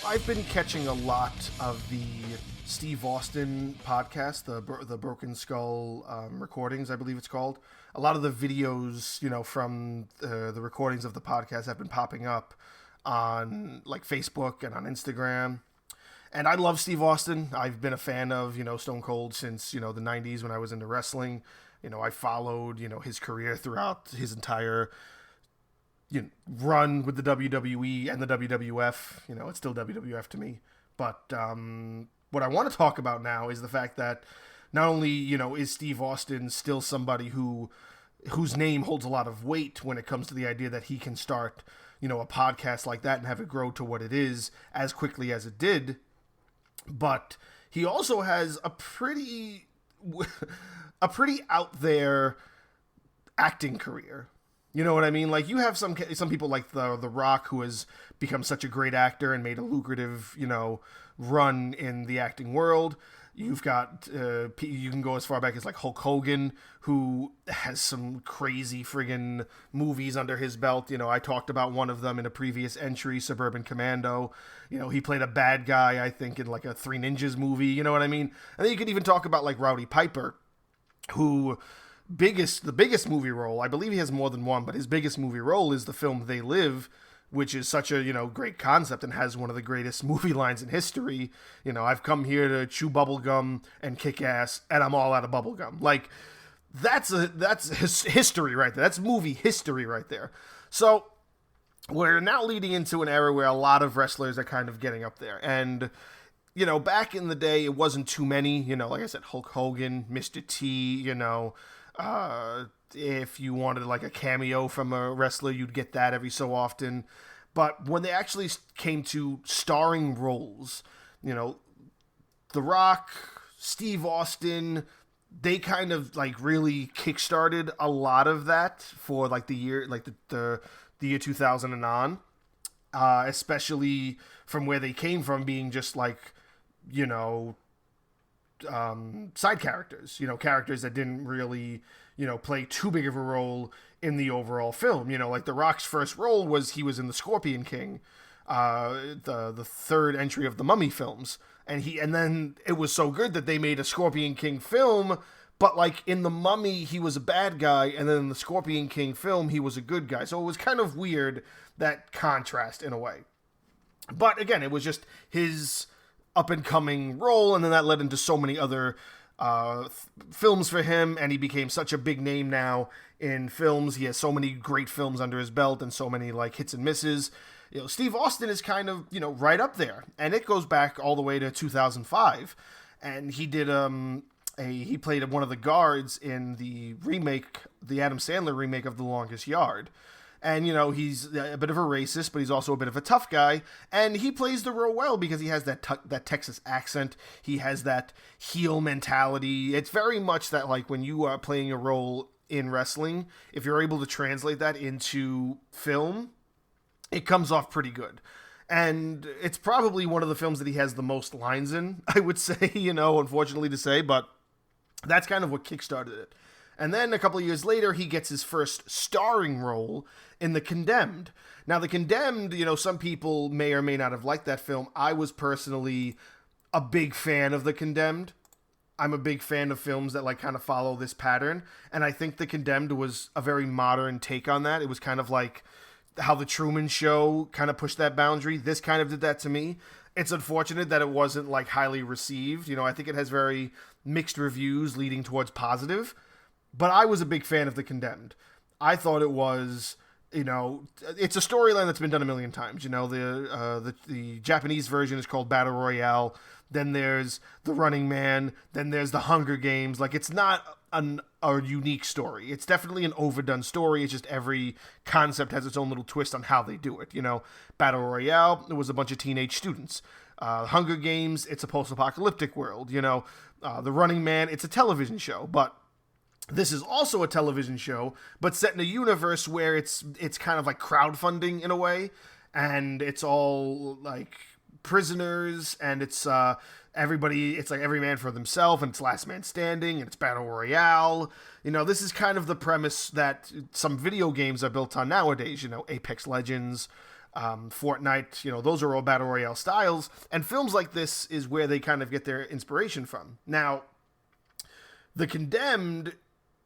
I've been catching a lot of the Steve Austin podcast, the Broken Skull recordings, I believe it's called. A lot of the videos, from the recordings of the podcast have been popping up on like Facebook and on Instagram. And I love Steve Austin. I've been a fan of, Stone Cold since, the 90s when I was into wrestling. I followed, his career throughout his entire run with the WWE and the WWF. It's still WWF to me. But what I want to talk about now is the fact that not only, is Steve Austin still somebody whose name holds a lot of weight when it comes to the idea that he can start, a podcast like that and have it grow to what it is as quickly as it did, but he also has a pretty out there acting career. You know what I mean? Like, you have some people like the Rock, who has become such a great actor and made a lucrative, run in the acting world. You've got, you can go as far back as like Hulk Hogan, who has some crazy friggin' movies under his belt. I talked about one of them in a previous entry, Suburban Commando. He played a bad guy, I think, in like a Three Ninjas movie. You know what I mean? And then you could even talk about like Rowdy Piper, who the biggest movie role, I believe he has more than one, but his biggest movie role is the film They Live, which is such a, great concept and has one of the greatest movie lines in history. I've come here to chew bubblegum and kick ass, and I'm all out of bubblegum. Like, that's history right there. That's movie history right there. So we're now leading into an era where a lot of wrestlers are kind of getting up there. And, back in the day, it wasn't too many. Like I said, Hulk Hogan, Mr. T, if you wanted like a cameo from a wrestler, you'd get that every so often. But when they actually came to starring roles, The Rock, Steve Austin, they kind of like really kickstarted a lot of that for like the year, like the year 2000 and on, especially from where they came from, being just like, side characters, characters that didn't really, play too big of a role in the overall film. Like The Rock's first role was he was in The Scorpion King, the third entry of the Mummy films. And then it was so good that they made a Scorpion King film, but like in The Mummy, he was a bad guy, and then in the Scorpion King film, he was a good guy. So it was kind of weird, that contrast in a way. But again, it was just his up-and-coming role, and then that led into so many other films for him, and he became such a big name now in films. He has so many great films under his belt and so many like hits and misses. Steve Austin is kind of, right up there, and it goes back all the way to 2005, and he did he played one of the guards in the Adam Sandler remake of The Longest Yard. And, he's a bit of a racist, but he's also a bit of a tough guy. And he plays the role well because he has that Texas accent. He has that heel mentality. It's very much that, like, when you are playing a role in wrestling, if you're able to translate that into film, it comes off pretty good. And it's probably one of the films that he has the most lines in, I would say, unfortunately to say. But that's kind of what kickstarted it. And then a couple of years later, he gets his first starring role in The Condemned. Now, The Condemned, some people may or may not have liked that film. I was personally a big fan of The Condemned. I'm a big fan of films that like kind of follow this pattern. And I think The Condemned was a very modern take on that. It was kind of like how The Truman Show kind of pushed that boundary. This kind of did that to me. It's unfortunate that it wasn't like highly received. I think it has very mixed reviews leading towards positive. But I was a big fan of The Condemned. I thought it was, it's a storyline that's been done a million times. The Japanese version is called Battle Royale. Then there's The Running Man. Then there's The Hunger Games. Like, it's not a unique story. It's definitely an overdone story. It's just every concept has its own little twist on how they do it. Battle Royale, it was a bunch of teenage students. Hunger Games, it's a post-apocalyptic world. The Running Man, it's a television show. But this is also a television show, but set in a universe where it's kind of like crowdfunding in a way, and it's all like prisoners, and it's everybody, it's like every man for themselves, and it's last man standing, and it's battle royale. This is kind of the premise that some video games are built on nowadays. Apex Legends, Fortnite, those are all battle royale styles, and films like this is where they kind of get their inspiration from. Now, The Condemned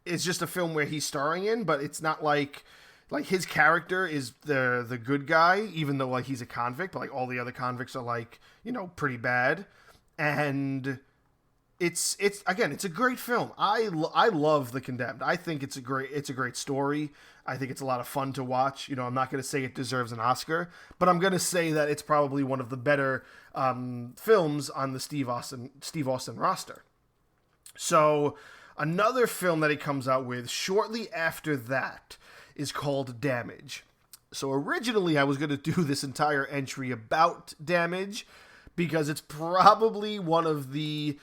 is just a film where he's starring in, but it's not like his character is the good guy, even though like he's a convict, but like all the other convicts are like pretty bad, and it's again, it's a great film. I love The Condemned. I think it's a great story. I think it's a lot of fun to watch. I'm not going to say it deserves an Oscar, but I'm going to say that it's probably one of the better films on the Steve Austin roster. So another film that he comes out with shortly after that is called Damage. So originally I was going to do this entire entry about Damage because it's probably one of the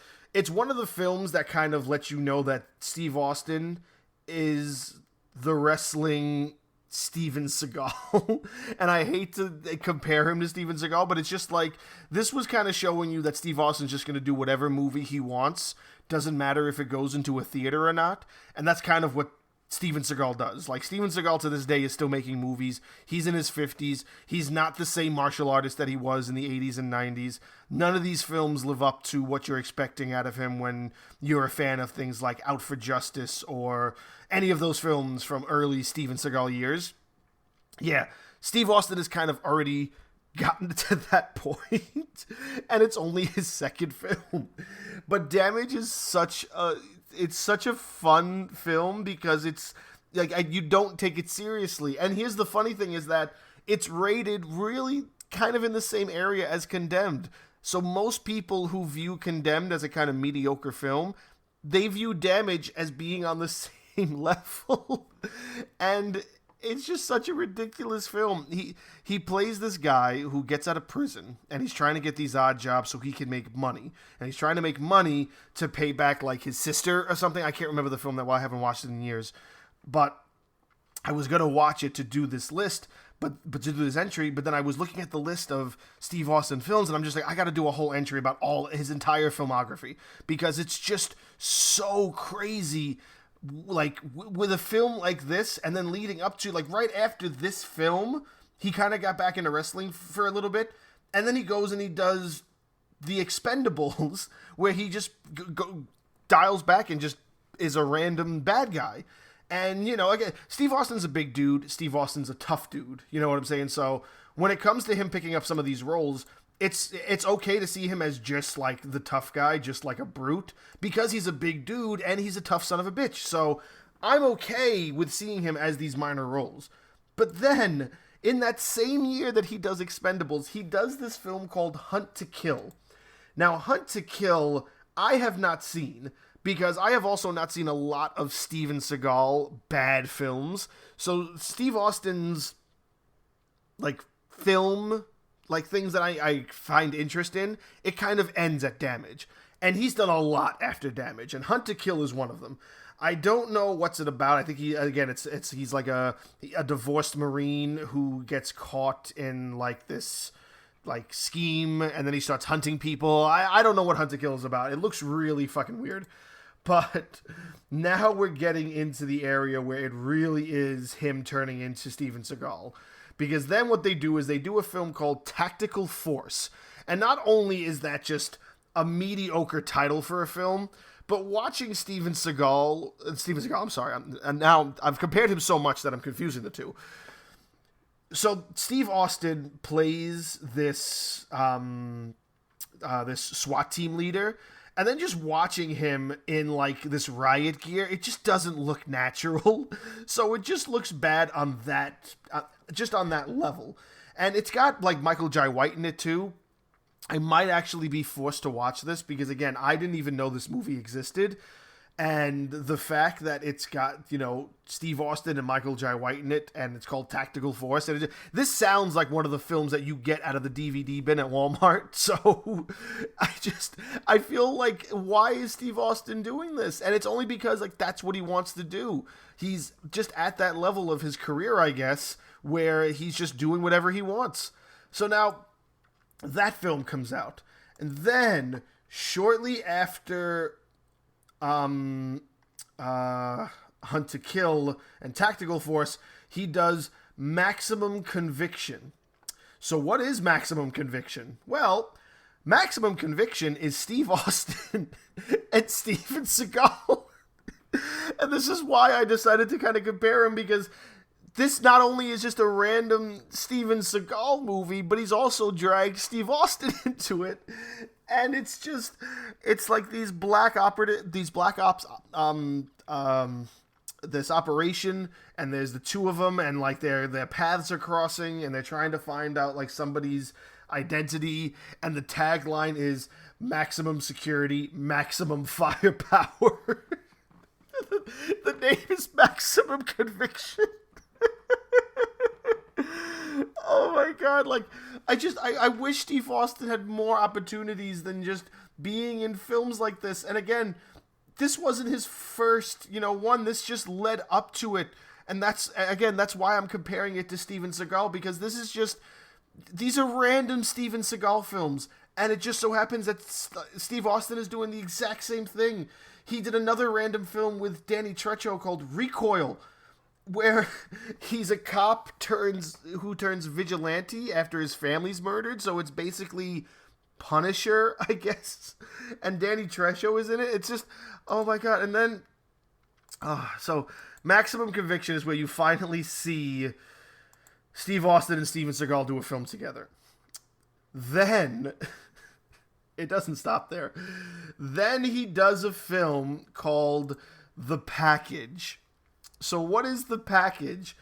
films that kind of lets you know that Steve Austin is the wrestling Steven Seagal. And I hate to compare him to Steven Seagal, but it's just like, this was kind of showing you that Steve Austin's just going to do whatever movie he wants. Doesn't matter if it goes into a theater or not. And that's kind of what Steven Seagal does. Like, Steven Seagal to this day is still making movies. He's in his 50s. He's not the same martial artist that he was in the 80s and 90s. None of these films live up to what you're expecting out of him when you're a fan of things like Out for Justice or any of those films from early Steven Seagal years. Yeah, Steve Austin has kind of already gotten to that point, and it's only his second film. But Damage is such a fun film because it's like, you don't take it seriously. And here's the funny thing is that it's rated really kind of in the same area as Condemned. So most people who view Condemned as a kind of mediocre film, they view Damage as being on the same level. And it's just such a ridiculous film. He plays this guy who gets out of prison, and he's trying to get these odd jobs so he can make money. And he's trying to make money to pay back like his sister or something. I can't remember the film that well. I haven't watched it in years. But I was going to watch it to do this list, but to do this entry. But then I was looking at the list of Steve Austin films, and I'm just like, I got to do a whole entry about all his entire filmography because it's just so crazy. Like, with a film like this, and then leading up to, like, right after this film, he kind of got back into wrestling for a little bit, and then he goes and he does The Expendables, where he just dials back and just is a random bad guy. And, again, Steve Austin's a big dude. Steve Austin's a tough dude. You know what I'm saying? So when it comes to him picking up some of these roles, it's okay to see him as just like the tough guy, just like a brute, because he's a big dude and he's a tough son of a bitch. So I'm okay with seeing him as these minor roles. But then, in that same year that he does Expendables, he does this film called Hunt to Kill. Now, Hunt to Kill, I have not seen, because I have also not seen a lot of Steven Seagal bad films. So Steve Austin's, like, film, like, things that I find interest in, it kind of ends at Damage. And he's done a lot after Damage, and Hunt to Kill is one of them. I don't know what's it about. I think he's like a divorced Marine who gets caught in like this like scheme, and then he starts hunting people. I don't know what Hunt to Kill is about. It looks really fucking weird. But now we're getting into the area where it really is him turning into Steven Seagal. Because then what they do is they do a film called Tactical Force. And not only is that just a mediocre title for a film, but watching Steven Seagal, I'm sorry, and now I've compared him so much that I'm confusing the two. So Steve Austin plays this this SWAT team leader, and then just watching him in like this riot gear, it just doesn't look natural. So it just looks bad on that, just on that level. And it's got like Michael Jai White in it too. I might actually be forced to watch this because, again, I didn't even know this movie existed. And the fact that it's got, Steve Austin and Michael Jai White in it, and it's called Tactical Force. And this sounds like one of the films that you get out of the DVD bin at Walmart. So I feel like, why is Steve Austin doing this? And it's only because, like, that's what he wants to do. He's just at that level of his career, I guess, where he's just doing whatever he wants. So now that film comes out, and then shortly after Hunt to Kill and Tactical Force, he does Maximum Conviction. So what is Maximum Conviction? Well, Maximum Conviction is Steve Austin and Steven Seagal. And this is why I decided to kind of compare him, because this not only is just a random Steven Seagal movie, but he's also dragged Steve Austin into it. And it's like these black ops, this operation, and there's the two of them, and like their paths are crossing, and they're trying to find out like somebody's identity, and the tagline is maximum security, maximum firepower. The name is Maximum Conviction. Oh my god, like, I wish Steve Austin had more opportunities than just being in films like this. And again, this wasn't his first, one. This just led up to it. And that's why I'm comparing it to Steven Seagal, because these are random Steven Seagal films. And it just so happens that Steve Austin is doing the exact same thing. He did another random film with Danny Trejo called Recoil, where he's a cop who turns vigilante after his family's murdered. So it's basically Punisher, I guess. And Danny Trejo is in it. It's just, oh my god. And then, so Maximum Conviction is where you finally see Steve Austin and Steven Seagal do a film together. Then, it doesn't stop there. Then he does a film called The Package. So what is The Package?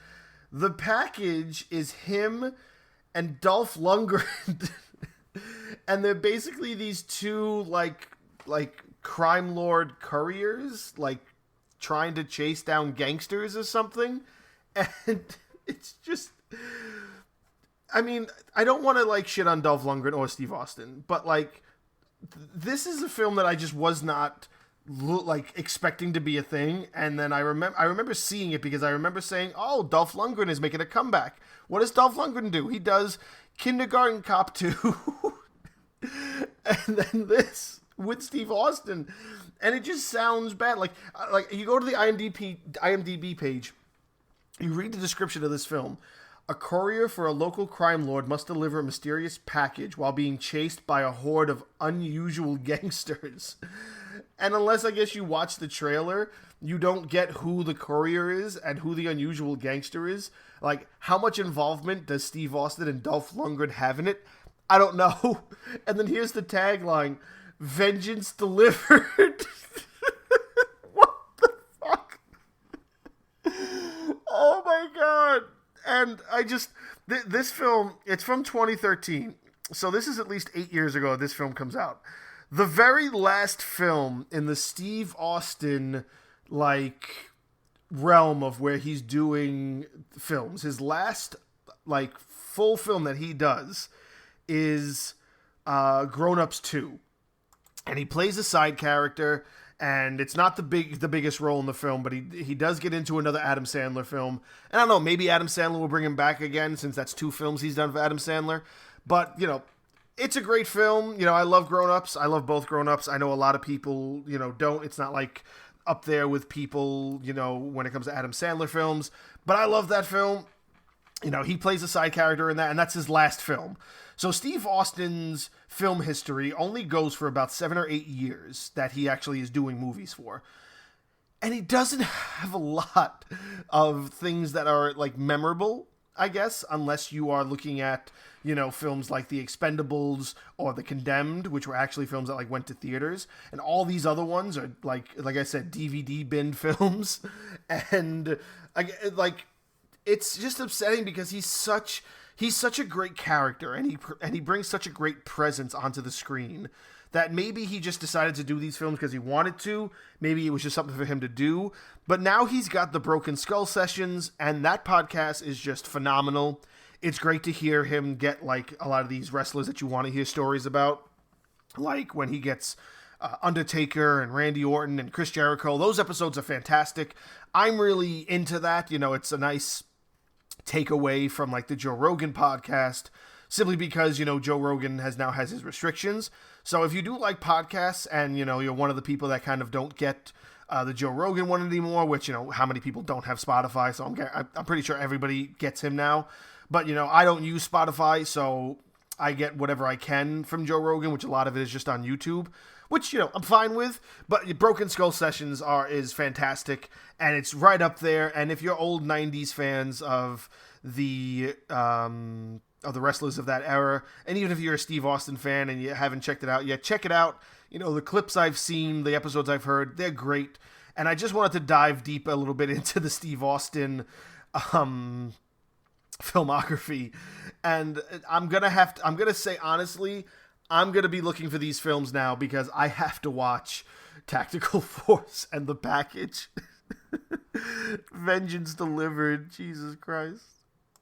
The Package is him and Dolph Lundgren. And they're basically these two, like crime lord couriers, like, trying to chase down gangsters or something. And it's just... I mean, I don't want to, like, shit on Dolph Lundgren or Steve Austin, but, like, this is a film that I just was not... like expecting to be a thing. And then I remember seeing it because I remember saying, oh, Dolph Lundgren is making a comeback. What does Dolph Lundgren do? He does Kindergarten Cop 2 and then this with Steve Austin, and it just sounds bad. Like you go to the IMDb page, you read the description of this film. A courier for a local crime lord must deliver a mysterious package while being chased by a horde of unusual gangsters. And unless, I guess, you watch the trailer, you don't get who the courier is and who the unusual gangster is. Like, how much involvement does Steve Austin and Dolph Lundgren have in it? I don't know. And then here's the tagline, Vengeance Delivered. What the fuck? Oh my god. And I just... this film, it's from 2013. So this is at least 8 years ago this film comes out. The very last film in the Steve Austin, like, realm of where he's doing films, his last, like, full film that he does is Grown Ups 2. And he plays a side character, and it's not the biggest role in the film, but he does get into another Adam Sandler film. And I don't know, maybe Adam Sandler will bring him back again, since that's 2 films he's done for Adam Sandler. But, it's a great film. I love Grown Ups. I love both Grown Ups. I know a lot of people, don't. It's not like up there with people, when it comes to Adam Sandler films. But I love that film. He plays a side character in that, and that's his last film. So Steve Austin's film history only goes for about 7 or 8 years that he actually is doing movies for. And he doesn't have a lot of things that are, like, memorable, I guess, unless you are looking at, films like The Expendables or The Condemned, which were actually films that, like, went to theaters. And all these other ones are, like I said, DVD bin films. And, it's just upsetting because he's such a great character, and he brings such a great presence onto the screen that maybe he just decided to do these films because he wanted to. Maybe it was just something for him to do. But now he's got the Broken Skull Sessions, and that podcast is just phenomenal. It's great to hear him get, like, a lot of these wrestlers that you want to hear stories about. Like when he gets Undertaker and Randy Orton and Chris Jericho. Those episodes are fantastic. I'm really into that. It's a nice takeaway from, like, the Joe Rogan podcast, simply because, Joe Rogan has his restrictions. So if you do like podcasts and, you're one of the people that kind of don't get the Joe Rogan one anymore, which, how many people don't have Spotify, so I'm pretty sure everybody gets him now. But, I don't use Spotify, so I get whatever I can from Joe Rogan, which a lot of it is just on YouTube, which, I'm fine with. But Broken Skull Sessions is fantastic, and it's right up there. And if you're old 90s fans of the wrestlers of that era, and even if you're a Steve Austin fan and you haven't checked it out yet, check it out. The clips I've seen, the episodes I've heard, they're great. And I just wanted to dive deep a little bit into the Steve Austin filmography. And I'm going to say, honestly, I'm going to be looking for these films now because I have to watch Tactical Force and The Package. Vengeance Delivered. Jesus Christ.